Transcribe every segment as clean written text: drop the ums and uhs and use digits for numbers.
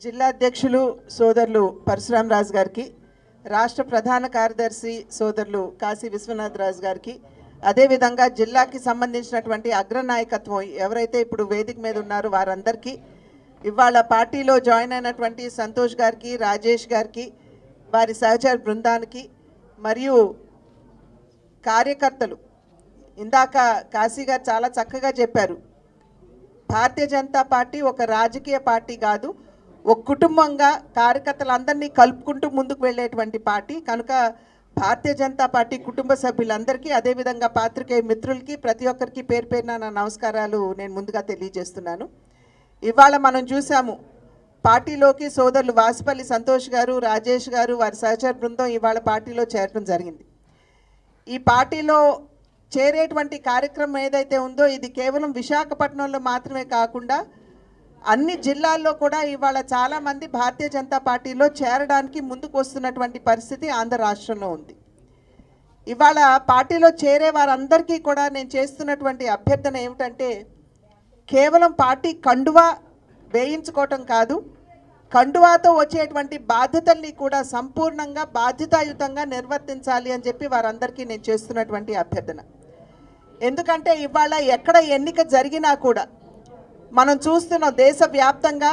జిల్లా అధ్యక్షులు సోదరులు పరశురామ్ రాజు గారికి, రాష్ట్ర ప్రధాన కార్యదర్శి సోదరులు కాశీ విశ్వనాథ్ రాజు గారికి, అదేవిధంగా జిల్లాకి సంబంధించినటువంటి అగ్రనాయకత్వం ఎవరైతే ఇప్పుడు వేదిక మీద ఉన్నారో వారందరికీ, ఇవాళ పార్టీలో జాయిన్ అయినటువంటి సంతోష్ గారికి, రాజేష్ గారికి, వారి సహచర బృందానికి మరియు కార్యకర్తలు, ఇందాక కాశీ గారు చాలా చక్కగా చెప్పారు, భారతీయ జనతా పార్టీ ఒక రాజకీయ పార్టీ కాదు, ఒక కుటుంబంగా కార్యకర్తలందరినీ కలుపుకుంటూ ముందుకు వెళ్ళేటువంటి పార్టీ. కనుక భారతీయ జనతా పార్టీ కుటుంబ సభ్యులందరికీ, అదేవిధంగా పాత్రికేయ మిత్రులకి ప్రతి ఒక్కరికి పేరు పేరున నా నమస్కారాలు నేను ముందుగా తెలియజేస్తున్నాను. ఇవాళ మనం చూసాము, పార్టీలోకి సోదరులు వాసుపల్లి సంతోష్ గారు, రాజేష్ గారు, వారి సహచర బృందం ఇవాళ పార్టీలో చేరడం జరిగింది. ఈ పార్టీలో చేరేటువంటి కార్యక్రమం ఏదైతే ఉందో ఇది కేవలం విశాఖపట్నంలో మాత్రమే కాకుండా అన్ని జిల్లాల్లో కూడా ఇవాళ చాలామంది భారతీయ జనతా పార్టీలో చేరడానికి ముందుకు వస్తున్నటువంటి పరిస్థితి ఆంధ్ర రాష్ట్రంలో ఉంది. ఇవాళ పార్టీలో చేరే వారందరికీ కూడా నేను చేస్తున్నటువంటి అభ్యర్థన ఏమిటంటే, కేవలం పార్టీ కండువా వేయించుకోవటం కాదు, కండువాతో వచ్చేటువంటి బాధ్యతల్ని కూడా సంపూర్ణంగా బాధ్యతాయుతంగా నిర్వర్తించాలి అని చెప్పి వారందరికీ నేను చేస్తున్నటువంటి అభ్యర్థన. ఎందుకంటే ఇవాళ ఎక్కడ ఎన్నిక జరిగినా కూడా మనం చూస్తున్నాం, దేశవ్యాప్తంగా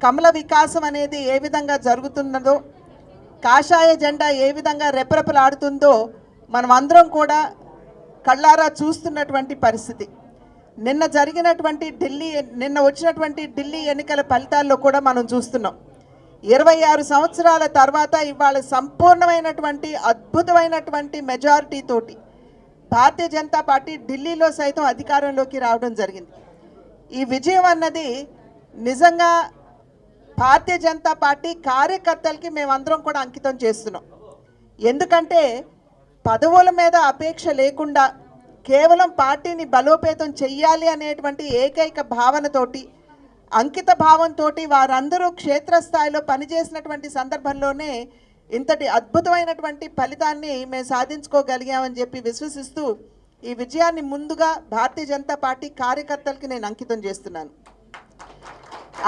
కమల వికాసం అనేది ఏ విధంగా జరుగుతున్నదో, కాషాయ జెండా ఏ విధంగా రెపరెపలాడుతుందో మనం అందరం కూడా కళ్ళారా చూస్తున్నటువంటి పరిస్థితి. నిన్న వచ్చినటువంటి ఢిల్లీ ఎన్నికల ఫలితాల్లో కూడా మనం చూస్తున్నాం. 26 సంవత్సరాల తర్వాత ఇవాళ సంపూర్ణమైనటువంటి అద్భుతమైనటువంటి మెజారిటీ తోటి భారతీయ జనతా పార్టీ ఢిల్లీలో సైతం అధికారంలోకి రావడం జరిగింది. ఈ విజయం అన్నది నిజంగా భారతీయ జనతా పార్టీ కార్యకర్తలకి మేమందరం కూడా అంకితం చేస్తున్నాం. ఎందుకంటే పదవుల మీద అపేక్ష లేకుండా కేవలం పార్టీని బలోపేతం చెయ్యాలి అనేటువంటి ఏకైక భావనతోటి, అంకిత భావంతో వారందరూ క్షేత్రస్థాయిలో పనిచేసినటువంటి సందర్భంలోనే ఇంతటి అద్భుతమైనటువంటి ఫలితాన్ని మేము సాధించుకోగలిగామని చెప్పి విశ్వసిస్తూ ఈ విజయాన్ని ముందుగా భారతీయ జనతా పార్టీ కార్యకర్తలకి నేను అంకితం చేస్తున్నాను.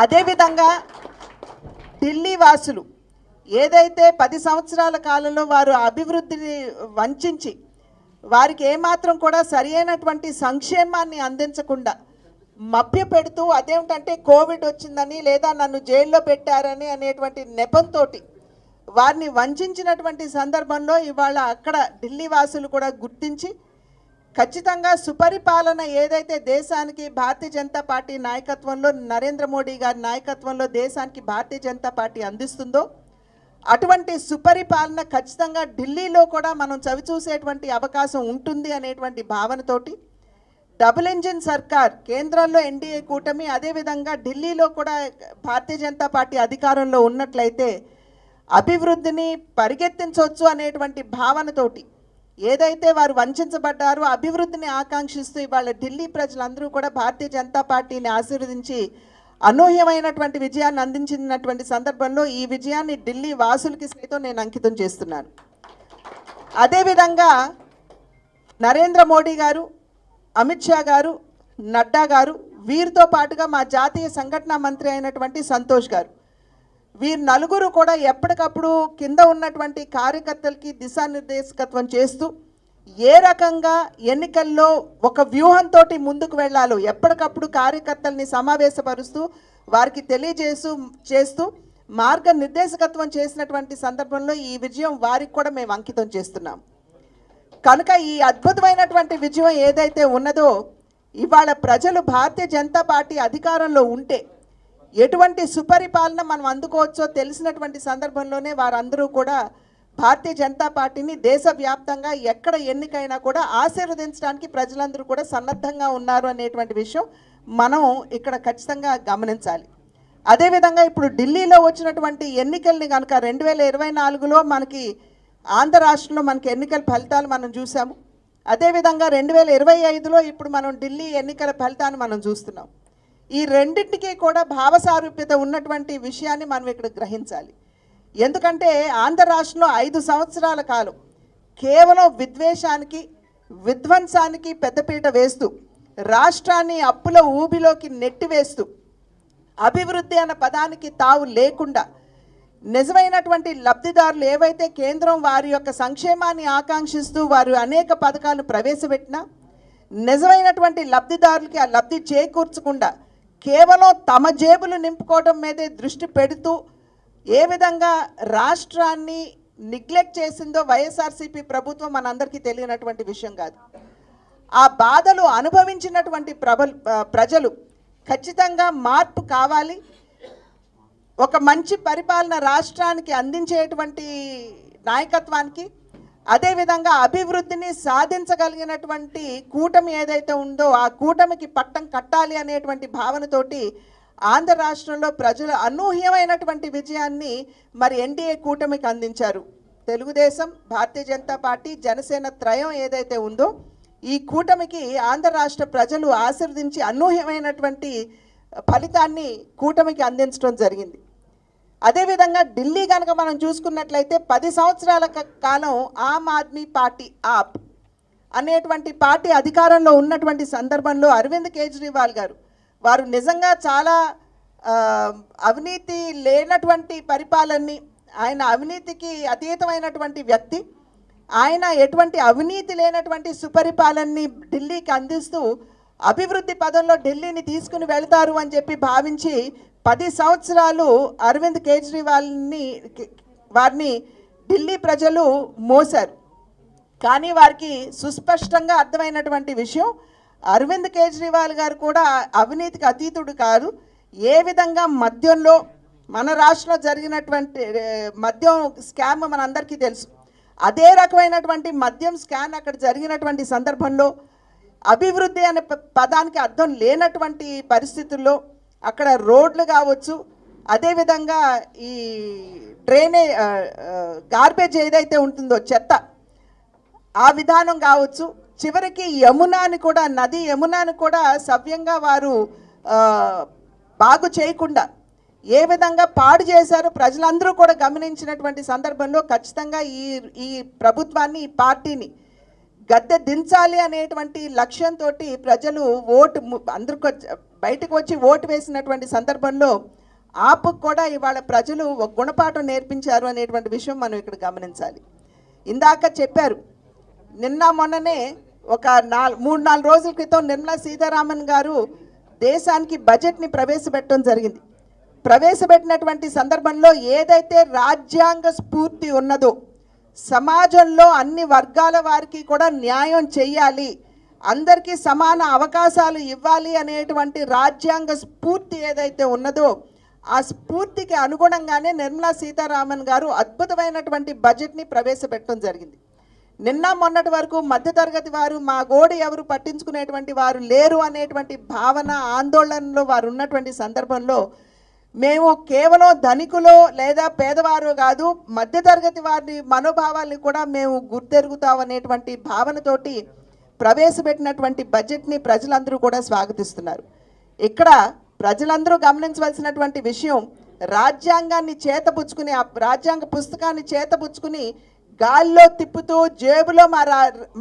అదేవిధంగా ఢిల్లీ వాసులు ఏదైతే 10 సంవత్సరాల కాలంలో వారు అభివృద్ధిని వంచి వారికి ఏమాత్రం కూడా సరి అయినటువంటి సంక్షేమాన్ని అందించకుండా మభ్య పెడుతూ, అదేమిటంటే కోవిడ్ వచ్చిందని లేదా నన్ను జైల్లో పెట్టారని అనేటువంటి నెపంతో వారిని వంచినటువంటి సందర్భంలో ఇవాళ అక్కడ ఢిల్లీ వాసులు కూడా గుర్తించి ఖచ్చితంగా సుపరిపాలన ఏదైతే దేశానికి భారతీయ జనతా పార్టీ నాయకత్వంలో, నరేంద్ర మోడీ గారి నాయకత్వంలో దేశానికి భారతీయ జనతా పార్టీ అందిస్తుందో అటువంటి సుపరిపాలన ఖచ్చితంగా ఢిల్లీలో కూడా మనం చవిచూసేటువంటి అవకాశం ఉంటుంది అనేటువంటి భావనతోటి డబుల్ ఇంజిన్ సర్కార్, కేంద్రంలో ఎన్డీఏ కూటమి, అదేవిధంగా ఢిల్లీలో కూడా భారతీయ జనతా పార్టీ అధికారంలో ఉన్నట్లయితే అభివృద్ధిని పరిగెత్తించవచ్చు అనేటువంటి భావనతోటి ఏదైతే వారు వంచబడ్డారో అభివృద్ధిని ఆకాంక్షిస్తూ ఇవాళ ఢిల్లీ ప్రజలందరూ కూడా భారతీయ జనతా పార్టీని ఆశీర్వదించి అనూహ్యమైనటువంటి విజయాన్ని అందించినటువంటి సందర్భంలో ఈ విజయాన్ని ఢిల్లీ వాసులకి సైతం నేను అంకితం చేస్తున్నాను. అదేవిధంగా నరేంద్ర మోడీ గారు, అమిత్ షా గారు, నడ్డా గారు, వీరితో పాటుగా మా జాతీయ సంఘటన మంత్రి అయినటువంటి సంతోష్ గారు, వీరు నలుగురు కూడా ఎప్పటికప్పుడు కింద ఉన్నటువంటి కార్యకర్తలకి దిశానిర్దేశకత్వం చేస్తూ ఏ రకంగా ఎన్నికల్లో ఒక వ్యూహంతో ముందుకు వెళ్ళాలో ఎప్పటికప్పుడు కార్యకర్తల్ని సమావేశపరుస్తూ వారికి చేస్తూ మార్గనిర్దేశకత్వం చేసినటువంటి సందర్భంలో ఈ విజయం వారికి కూడా మేము అంకితం చేస్తున్నాం. కనుక ఈ అద్భుతమైనటువంటి విజయం ఏదైతే ఉన్నదో ఇవాళ ప్రజలు భారతీయ జనతా పార్టీ అధికారంలో ఉంటే ఎటువంటి సుపరిపాలన మనం అందుకోవచ్చో తెలిసినటువంటి సందర్భంలోనే వారందరూ కూడా భారతీయ జనతా పార్టీని దేశవ్యాప్తంగా ఎక్కడ ఎన్నికైనా కూడా ఆశీర్వదించడానికి ప్రజలందరూ కూడా సన్నద్ధంగా ఉన్నారు అనేటువంటి విషయం మనం ఇక్కడ ఖచ్చితంగా గమనించాలి. అదేవిధంగా ఇప్పుడు ఢిల్లీలో వచ్చినటువంటి ఎన్నికల్ని కనుక 2024లో మనకి ఆంధ్ర రాష్ట్రంలో మనకి ఎన్నికల ఫలితాలు మనం చూసాము. అదేవిధంగా 2025లో ఇప్పుడు మనం ఢిల్లీ ఎన్నికల ఫలితాన్ని మనం చూస్తున్నాం. ఈ రెండింటికి కూడా భావసారూప్యత ఉన్నటువంటి విషయాన్ని మనం ఇక్కడ గ్రహించాలి. ఎందుకంటే ఆంధ్ర రాష్ట్రంలో 5 సంవత్సరాల కాలం కేవలం విద్వేషానికి, విధ్వంసానికి పెద్దపీట వేస్తూ రాష్ట్రాన్ని అప్పుల ఊబిలోకి నెట్టివేస్తూ అభివృద్ధి అన్న పదానికి తావు లేకుండా నిజమైనటువంటి లబ్ధిదారులు ఏవైతే కేంద్రం వారి యొక్క సంక్షేమాన్ని ఆకాంక్షిస్తూ వారు అనేక పథకాలను ప్రవేశపెట్టినా నిజమైనటువంటి లబ్ధిదారులకి ఆ లబ్ధి చేకూర్చకుండా కేవలం తమ జేబులు నింపుకోవడం మీదే దృష్టి పెడుతూ ఏ విధంగా రాష్ట్రాన్ని నెగ్లెక్ట్ చేసిందో వైఎస్ఆర్సీపీ ప్రభుత్వం మనందరికీ తెలియనటువంటి విషయం కాదు. ఆ బాధలు అనుభవించినటువంటి ప్రజలు ఖచ్చితంగా మార్పు కావాలి, ఒక మంచి పరిపాలన రాష్ట్రానికి అందించేటువంటి నాయకత్వానికి, అదేవిధంగా అభివృద్ధిని సాధించగలిగినటువంటి కూటమి ఏదైతే ఉందో ఆ కూటమికి పట్టం కట్టాలి అనేటువంటి భావనతోటి ఆంధ్ర రాష్ట్రంలో ప్రజలు అనూహ్యమైనటువంటి విజయాన్ని మరి ఎన్డీఏ కూటమికి అందించారు. తెలుగుదేశం, భారతీయ జనతా పార్టీ, జనసేన త్రయం ఏదైతే ఉందో ఈ కూటమికి ఆంధ్ర రాష్ట్ర ప్రజలు ఆశీర్వదించి అనూహ్యమైనటువంటి ఫలితాన్ని కూటమికి అందించడం జరిగింది. అదేవిధంగా ఢిల్లీ కనుక మనం చూసుకున్నట్లయితే 10 సంవత్సరాల కాలం ఆమ్ ఆద్మీ పార్టీ ఆప్ అనేటువంటి పార్టీ అధికారంలో ఉన్నటువంటి సందర్భంలో అరవింద్ కేజ్రీవాల్ గారు వారు నిజంగా చాలా అవినీతి లేనటువంటి పరిపాలనని, ఆయన అవినీతికి అతీతమైనటువంటి వ్యక్తి, ఆయన ఎటువంటి అవినీతి లేనటువంటి సుపరిపాలనని ఢిల్లీకి అందిస్తూ అభివృద్ధి పదంలో ఢిల్లీని తీసుకుని వెళ్తారు అని చెప్పి భావించి 10 సంవత్సరాలు అరవింద్ వారిని ఢిల్లీ ప్రజలు మోసారు. కానీ వారికి సుస్పష్టంగా అర్థమైనటువంటి విషయం, అరవింద్ కేజ్రీవాల్ గారు కూడా అవినీతికి అతీతుడు కాదు. ఏ విధంగా మద్యంలో మన రాష్ట్రంలో జరిగినటువంటి మద్యం స్కామ్ మనందరికీ తెలుసు. అదే రకమైనటువంటి మద్యం స్కామ్ అక్కడ జరిగినటువంటి సందర్భంలో అభివృద్ధి అనే పదానికి అర్థం లేనటువంటి పరిస్థితుల్లో అక్కడ రోడ్లు కావచ్చు, అదేవిధంగా ఈ గార్బేజ్ ఏదైతే ఉంటుందో చెత్త ఆ విధానం కావచ్చు, చివరికి నది యమునాని కూడా సవ్యంగా వారు బాగు చేయకుండా ఏ విధంగా పాడు చేశారో ప్రజలందరూ కూడా గమనించినటువంటి సందర్భంలో ఖచ్చితంగా ఈ ప్రభుత్వాన్ని, ఈ పార్టీని గద్దె దించాలి అనేటువంటి లక్ష్యంతో ప్రజలు అందరూ బయటకు వచ్చి ఓటు వేసినటువంటి సందర్భంలో ఆపుకు కూడా ఇవాళ ప్రజలు ఒక గుణపాఠం నేర్పించారు అనేటువంటి విషయం మనం ఇక్కడ గమనించాలి. ఇందాక చెప్పారు, నిన్న మొన్ననే ఒక 3-4 రోజుల క్రితం నిర్మలా సీతారామన్ గారు దేశానికి బడ్జెట్ని ప్రవేశపెట్టడం జరిగింది. ప్రవేశపెట్టినటువంటి సందర్భంలో ఏదైతే రాజ్యాంగ స్ఫూర్తి ఉన్నదో, సమాజంలో అన్ని వర్గాల వారికి కూడా న్యాయం చేయాలి, అందరికీ సమాన అవకాశాలు ఇవ్వాలి అనేటువంటి రాజ్యాంగ స్ఫూర్తి ఏదైతే ఉన్నదో ఆ స్ఫూర్తికి అనుగుణంగానే నిర్మలా సీతారామన్ గారు అద్భుతమైనటువంటి బడ్జెట్ని ప్రవేశపెట్టడం జరిగింది. నిన్న మొన్నటి వరకు మధ్యతరగతి వారు మా గోడు ఎవరు పట్టించుకునేటువంటి వారు లేరు అనేటువంటి భావన, ఆందోళనలో వారు ఉన్నటువంటి సందర్భంలో మేము కేవలం ధనికులో లేదా పేదవారు కాదు, మధ్యతరగతి వారి మనోభావాల్ని కూడా మేము గుర్తెరుగుతామనేటువంటి భావనతోటి ప్రవేశపెట్టినటువంటి బడ్జెట్ని ప్రజలందరూ కూడా స్వాగతిస్తున్నారు. ఇక్కడ ప్రజలందరూ గమనించవలసినటువంటి విషయం, రాజ్యాంగాన్ని చేతపుచ్చుకుని, ఆ రాజ్యాంగ పుస్తకాన్ని చేతపుచ్చుకుని గాల్లో తిప్పుతూ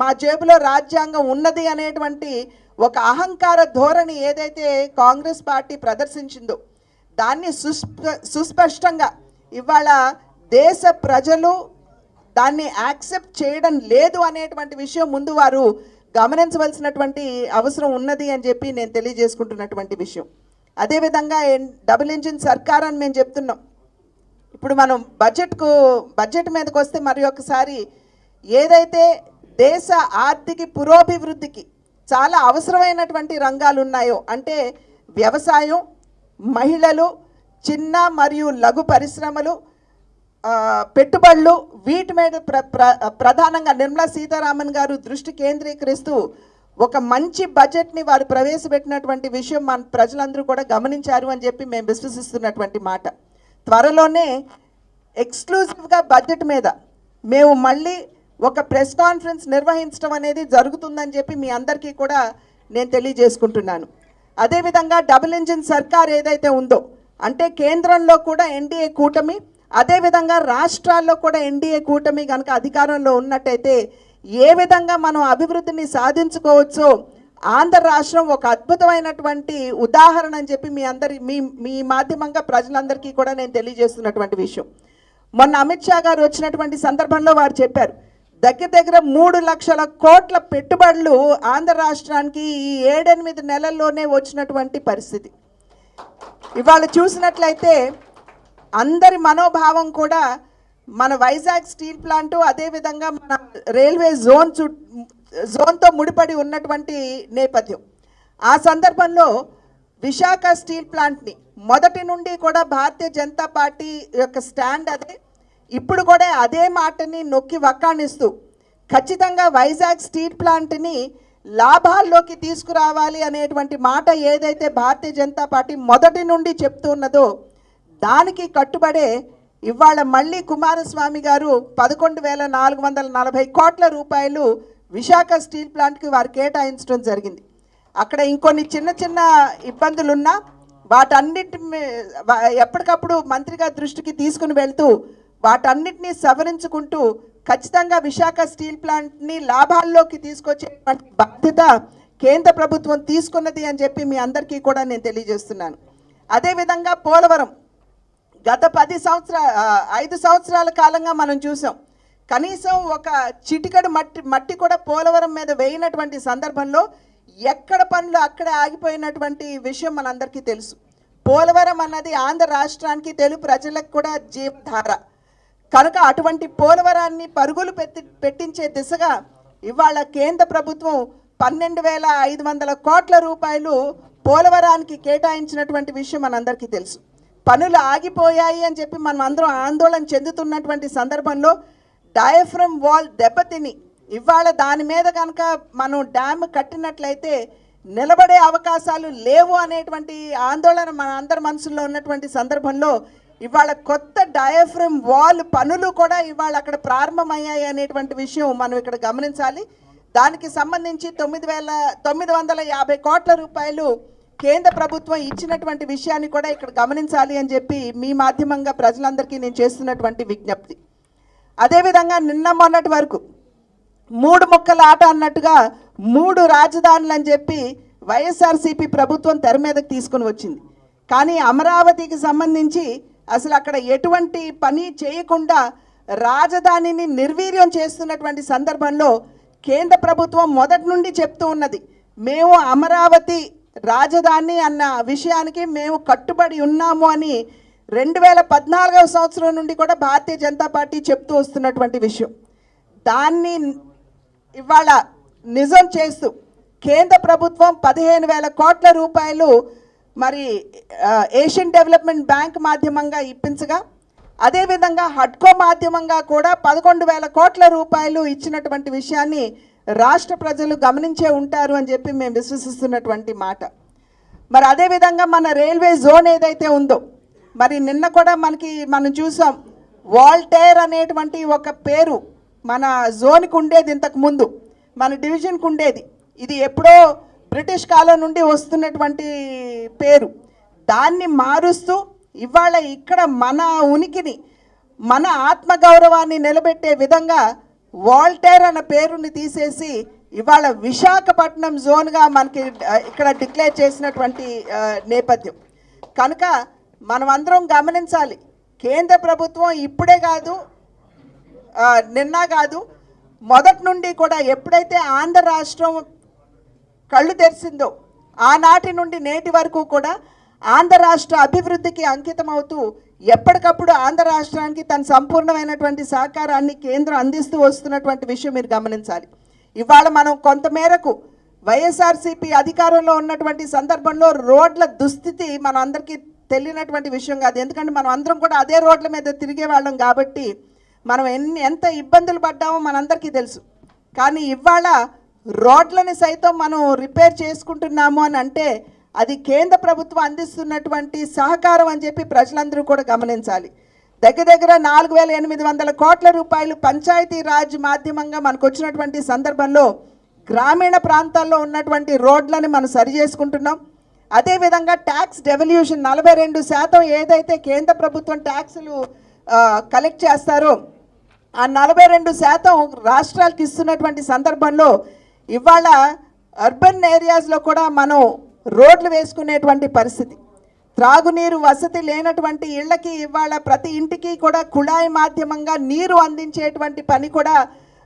మా జేబులో రాజ్యాంగం ఉన్నది అనేటువంటి ఒక అహంకార ధోరణి ఏదైతే కాంగ్రెస్ పార్టీ ప్రదర్శించిందో దాన్ని సుస్పష్టంగా ఇవాళ దేశ ప్రజలు దాన్ని యాక్సెప్ట్ చేయడం లేదు అనేటువంటి విషయం ముందు వారు గమనించవలసినటువంటి అవసరం ఉన్నది అని చెప్పి నేను తెలియజేసుకుంటున్నటువంటి విషయం. అదేవిధంగా డబుల్ ఇంజిన్ సర్కార్ అని మేము చెప్తున్నాం. ఇప్పుడు మనం బడ్జెట్ మీదకి వస్తే మరి ఒకసారి ఏదైతే దేశ ఆర్థిక పురోభివృద్ధికి చాలా అవసరమైనటువంటి రంగాలు ఉన్నాయో, అంటే వ్యవసాయం, మహిళలు, చిన్న మరియు లఘు పరిశ్రమలు, పెట్టుబడులు, వీటి మీద ప్రధానంగా నిర్మలా సీతారామన్ గారు దృష్టి కేంద్రీకరిస్తూ ఒక మంచి బడ్జెట్ని వారు ప్రవేశపెట్టినటువంటి విషయం మన ప్రజలందరూ కూడా గమనించారు అని చెప్పి మేము విశ్వసిస్తున్నటువంటి మాట. త్వరలోనే ఎక్స్క్లూజివ్గా బడ్జెట్ మీద మేము మళ్ళీ ఒక ప్రెస్ కాన్ఫరెన్స్ నిర్వహించడం అనేది జరుగుతుందని చెప్పి మీ అందరికీ కూడా నేను తెలియజేసుకుంటున్నాను. అదేవిధంగా డబుల్ ఇంజిన్ సర్కార్ ఏదైతే ఉందో, అంటే కేంద్రంలో కూడా ఎన్డీఏ కూటమి, అదేవిధంగా రాష్ట్రాల్లో కూడా ఎన్డీఏ కూటమి కనుక అధికారంలో ఉన్నట్టయితే ఏ విధంగా మనం అభివృద్ధిని సాధించుకోవచ్చో ఆంధ్ర రాష్ట్రం ఒక అద్భుతమైనటువంటి ఉదాహరణ అని చెప్పి మీ మాధ్యమంగా ప్రజలందరికీ కూడా నేను తెలియజేస్తున్నటువంటి విషయం. మొన్న అమిత్ షా గారు వచ్చినటువంటి సందర్భంలో వారు చెప్పారు, దగ్గర 3 లక్షల కోట్ల పెట్టుబడులు ఆంధ్ర రాష్ట్రానికి ఈ 7-8 నెలల్లోనే వచ్చినటువంటి పరిస్థితి. ఇవాళ చూసినట్లయితే అందరి మనోభావం కూడా మన వైజాగ్ స్టీల్ ప్లాంటు, అదేవిధంగా మన రైల్వే జోన్తో ముడిపడి ఉన్నటువంటి నేపథ్యం. ఆ సందర్భంలో విశాఖ స్టీల్ ప్లాంట్ని మొదటి నుండి కూడా భారతీయ జనతా పార్టీ యొక్క స్టాండ్ అదే. ఇప్పుడు కూడా అదే మాటని నొక్కి వక్కాణిస్తూ ఖచ్చితంగా వైజాగ్ స్టీల్ ప్లాంట్ని లాభాల్లోకి తీసుకురావాలి అనేటువంటి మాట ఏదైతే భారతీయ జనతా పార్టీ మొదటి నుండి చెప్తూ ఉన్నదో దానికి కట్టుబడే ఇవాళ మళ్ళీ కుమారస్వామి గారు 11,440 కోట్ల రూపాయలు విశాఖ స్టీల్ ప్లాంట్కి వారు కేటాయించడం జరిగింది. అక్కడ ఇంకొన్ని చిన్న ఇబ్బందులున్నా వాటన్నిటి ఎప్పటికప్పుడు మంత్రి గారి దృష్టికి తీసుకుని వెళ్తూ వాటన్నిటినీ సవరించుకుంటూ ఖచ్చితంగా విశాఖ స్టీల్ ప్లాంట్ని లాభాల్లోకి తీసుకొచ్చేటువంటి బాధ్యత కేంద్ర ప్రభుత్వం తీసుకున్నది అని చెప్పి మీ అందరికీ కూడా నేను తెలియజేస్తున్నాను. అదేవిధంగా పోలవరం గత 5 సంవత్సరాల కాలంగా మనం చూసాం, కనీసం ఒక చిటికడు మట్టి కూడా పోలవరం మీద వేయినటువంటి సందర్భంలో ఎక్కడ పనులు అక్కడే ఆగిపోయినటువంటి విషయం మనందరికీ తెలుసు. పోలవరం అన్నది ఆంధ్ర రాష్ట్రానికి, తెలుగు ప్రజలకు కూడా జీవధార కనుక అటువంటి పోలవరాన్ని పరుగులు పెట్టించే దిశగా ఇవాళ కేంద్ర ప్రభుత్వం 12,500 కోట్ల రూపాయలు పోలవరానికి కేటాయించినటువంటి విషయం మనందరికీ తెలుసు. పనులు ఆగిపోయాయి అని చెప్పి మనం అందరం ఆందోళన చెందుతున్నటువంటి సందర్భంలో డయాఫ్రమ్ వాల్ దెబ్బతిని ఇవాళ దాని మీద కనుక మనం డ్యామ్ కట్టినట్లయితే నిలబడే అవకాశాలు లేవు అనేటువంటి ఆందోళన మన అందరి మనసులో ఉన్నటువంటి సందర్భంలో ఇవాళ కొత్త డయాఫ్రమ్ వాల్ పనులు కూడా ఇవాళ అక్కడ ప్రారంభమయ్యాయి అనేటువంటి విషయం మనం ఇక్కడ గమనించాలి. దానికి సంబంధించి 9,950 కోట్ల రూపాయలు కేంద్ర ప్రభుత్వం ఇచ్చినటువంటి విషయాన్ని కూడా ఇక్కడ గమనించాలి అని చెప్పి మీ మాధ్యమంగా ప్రజలందరికీ నేను చేస్తున్నటువంటి విజ్ఞప్తి. అదేవిధంగా నిన్న మొన్నటి వరకు 3 ముక్కల ఆట అన్నట్టుగా 3 రాజధానులు అని చెప్పి వైఎస్ఆర్సీపీ ప్రభుత్వం తెర మీదకి తీసుకుని వచ్చింది. కానీ అమరావతికి సంబంధించి అసలు అక్కడ ఎటువంటి పని చేయకుండా రాజధానిని నిర్వీర్యం చేస్తున్నటువంటి సందర్భంలో కేంద్ర ప్రభుత్వం మొదటి నుండి చెప్తూ ఉన్నది, మేము అమరావతి రాజధాని అన్న విషయానికి మేము కట్టుబడి ఉన్నాము అని 2014వ సంవత్సరం నుండి కూడా భారతీయ జనతా పార్టీ చెప్తూ వస్తున్నటువంటి విషయం. దాన్ని ఇవాళ నిజం చేస్తూ కేంద్ర ప్రభుత్వం 15,000 కోట్ల రూపాయలు మరి ఏషియన్ డెవలప్మెంట్ బ్యాంక్ మాధ్యమంగా ఇప్పించగా, అదేవిధంగా హడ్కో మాధ్యమంగా కూడా 11,000 కోట్ల రూపాయలు ఇచ్చినటువంటి విషయాన్ని రాష్ట్ర ప్రజలు గమనించే ఉంటారు అని చెప్పి మేము విశ్వసిస్తున్నటువంటి మాట. మరి అదేవిధంగా మన రైల్వే జోన్ ఏదైతే ఉందో, మరి నిన్న కూడా మనం చూసాం, వాల్టేర్ అనేటువంటి ఒక పేరు మన జోన్కి ఉండేది, ఇంతకు ముందు మన డివిజన్కి ఉండేది. ఇది ఎప్పుడో బ్రిటిష్ కాలం నుండి వస్తున్నటువంటి పేరు. దాన్ని మారుస్తూ ఇవాళ ఇక్కడ మన ఉనికిని, మన ఆత్మగౌరవాన్ని నిలబెట్టే విధంగా వాల్టేర్ అన్న పేరుని తీసేసి ఇవాళ విశాఖపట్నం జోన్గా మనకి ఇక్కడ డిక్లేర్ చేసినటువంటి నేపథ్యం. కనుక మనం అందరం గమనించాలి, కేంద్ర ప్రభుత్వం ఇప్పుడే కాదు, నిన్న కాదు, మొదటి నుండి కూడా ఎప్పుడైతే ఆంధ్ర రాష్ట్రం కళ్ళు తెరిచిందో ఆనాటి నుండి నేటి వరకు కూడా ఆంధ్ర రాష్ట్ర అభివృద్ధికి అంకితం అవుతూ ఎప్పటికప్పుడు ఆంధ్ర రాష్ట్రానికి తన సంపూర్ణమైనటువంటి సహకారాన్ని కేంద్రం అందిస్తూ వస్తున్నటువంటి విషయం మీరు గమనించాలి. ఇవాళ మనం కొంతమేరకు వైఎస్ఆర్సీపీ అధికారంలో ఉన్నటువంటి సందర్భంలో రోడ్ల దుస్థితి మన అందరికీ తెలియనటువంటి విషయం కాదు. ఎందుకంటే మనం అందరం కూడా అదే రోడ్ల మీద తిరిగే వాళ్ళం కాబట్టి మనం ఎంత ఇబ్బందులు పడ్డామో మనందరికీ తెలుసు. కానీ ఇవాళ రోడ్లని సైతం మనం రిపేర్ చేసుకుంటున్నాము అని అంటే అది కేంద్ర ప్రభుత్వం అందిస్తున్నటువంటి సహకారం అని చెప్పి ప్రజలందరూ కూడా గమనించాలి. దగ్గర 4,800 కోట్ల రూపాయలు పంచాయతీ రాజ్ మాధ్యమంగా మనకు వచ్చినటువంటి సందర్భంలో గ్రామీణ ప్రాంతాల్లో ఉన్నటువంటి రోడ్లని మనం సరి చేసుకుంటున్నాం. అదేవిధంగా ట్యాక్స్ డెవల్యూషన్ 42% ఏదైతే కేంద్ర ప్రభుత్వం ట్యాక్సులు కలెక్ట్ చేస్తారో ఆ 42% రాష్ట్రాలకు ఇస్తున్నటువంటి సందర్భంలో ఇవాళ అర్బన్ ఏరియాస్లో కూడా మనం రోడ్లు వేసుకునేటువంటి పరిస్థితి, త్రాగునీరు వసతి లేనటువంటి ఇళ్లకి ఇవాళ ప్రతి ఇంటికి కూడా కుళాయి మాధ్యమంగా నీరు అందించేటువంటి పని కూడా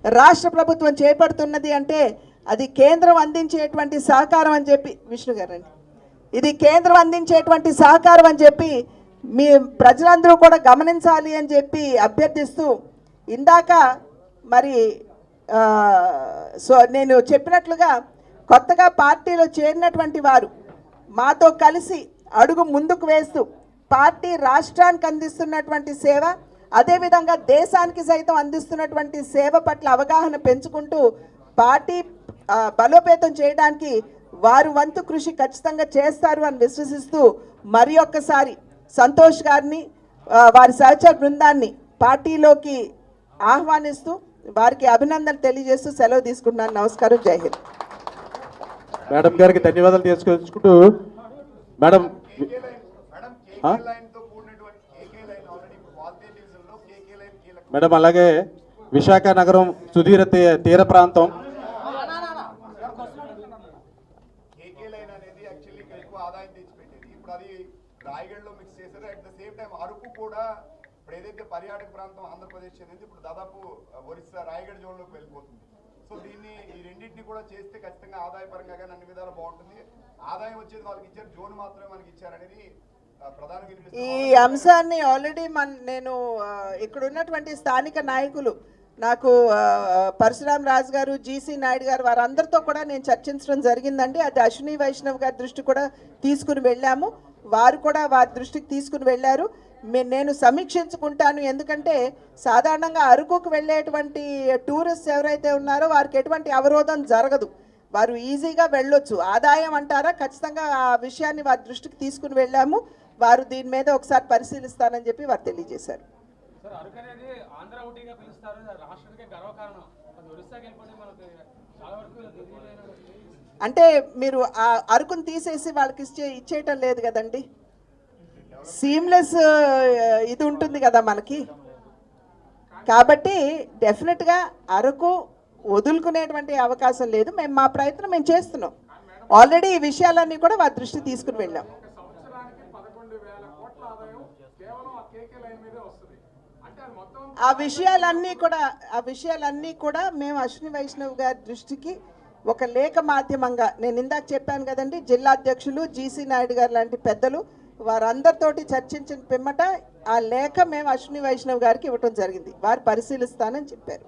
రాష్ట్ర ప్రభుత్వం చేపడుతున్నది అంటే అది కేంద్రం అందించేటువంటి సహకారం అని చెప్పి, విష్ణు గారండి, ఇది కేంద్రం అందించేటువంటి సహకారం అని చెప్పి మీ ప్రజలందరూ కూడా గమనించాలి అని చెప్పి అభ్యర్థిస్తూ, ఇందాక మరి సో నేను చెప్పినట్లుగా కొత్తగా పార్టీలో చేరినటువంటి వారు మాతో కలిసి అడుగు ముందుకు వేస్తూ పార్టీ రాష్ట్రానికి అందిస్తున్నటువంటి సేవ, అదేవిధంగా దేశానికి సైతం అందిస్తున్నటువంటి సేవ పట్ల అవగాహన పెంచుకుంటూ పార్టీ బలోపేతం చేయడానికి వారు వంతు కృషి ఖచ్చితంగా చేస్తారు అని విశ్వసిస్తూ మరి ఒక్కసారి సంతోష్ గారిని వారి సహచర బృందాన్ని పార్టీలోకి ఆహ్వానిస్తూ వారికి అభినందనలు తెలియజేస్తూ సెలవు తీసుకుంటున్నాను. నమస్కారం, జై హింద్. మేడం గారికి ధన్యవాదాలు తెలుసుకుంటూ మేడం మేడం అలాగే విశాఖ నగరం సుదీర తీర ప్రాంతం రాయగఢ్లో మిక్స్ చేశారు. At the same time Araku కూడా ఇప్పుడు ఏదైతే పర్యాటక ప్రాంతం ఆంధ్రప్రదేశ్ అనేది ఇప్పుడు దాదాపు ఒరిస్సా రాయగఢ్ జోన్లోకి వెళ్ళిపోతుంది. సో దీన్ని ఈ రెండింటిని కూడా చేస్తే ఖచ్చితంగా ఆదాయపరంగా కానీ అన్ని విధాలు బాగుంటుంది. ఆదాయం వచ్చేది వాళ్ళకి ఇచ్చారు, జోన్ మాత్రమే మనకి ఇచ్చారనేది ప్రధానంగా ఈ అంశాన్ని ఆల్రెడీ నేను ఇక్కడ ఉన్నటువంటి స్థానిక నాయకులు నాకు పరశురామ్ రాజు గారు, జీసీ నాయుడు గారు వారందరితో కూడా నేను చర్చించడం జరిగిందండి. అది అశ్విని వైష్ణవ్ గారి దృష్టి కూడా తీసుకుని వెళ్ళాము, వారు కూడా వారి దృష్టికి తీసుకుని వెళ్ళారు. నేను సమీక్షించుకుంటాను, ఎందుకంటే సాధారణంగా అరకుకు వెళ్ళేటువంటి టూరిస్ట్ ఎవరైతే ఉన్నారో వారికి ఎటువంటి అవరోధం జరగదు, వారు ఈజీగా వెళ్ళొచ్చు. ఆదాయం అంటారా, ఖచ్చితంగా ఆ విషయాన్ని వారి దృష్టికి తీసుకుని వెళ్ళాము. వారు దీని మీద ఒకసారి పరిశీలిస్తానని చెప్పి వారు తెలియజేశారు. అంటే మీరు ఆ అరకును తీసేసి వాళ్ళకి ఇచ్చేయటం లేదు కదండి, సీమ్లెస్ ఇది ఉంటుంది కదా మనకి. కాబట్టి డెఫినెట్గా అరకు వదులుకునేటువంటి అవకాశం లేదు. మేము మా ప్రయత్నం మేము చేస్తున్నాం. ఆల్రెడీ ఈ విషయాలన్నీ కూడా వారి దృష్టి తీసుకుని వెళ్ళాం. ఆ విషయాలన్నీ కూడా మేము అశ్విని వైష్ణవ్ గారి దృష్టికి ఒక లేఖ మాధ్యమంగా, నేను ఇందాక చెప్పాను కదండి, జిల్లా అధ్యక్షులు జీసీ నాయుడు గారు లాంటి పెద్దలు వారందరితోటి చర్చించిన పిమ్మట ఆ లేఖ మేము అశ్విని వైష్ణవ్ గారికి ఇవ్వటం జరిగింది. వారు పరిశీలిస్తానని చెప్పారు.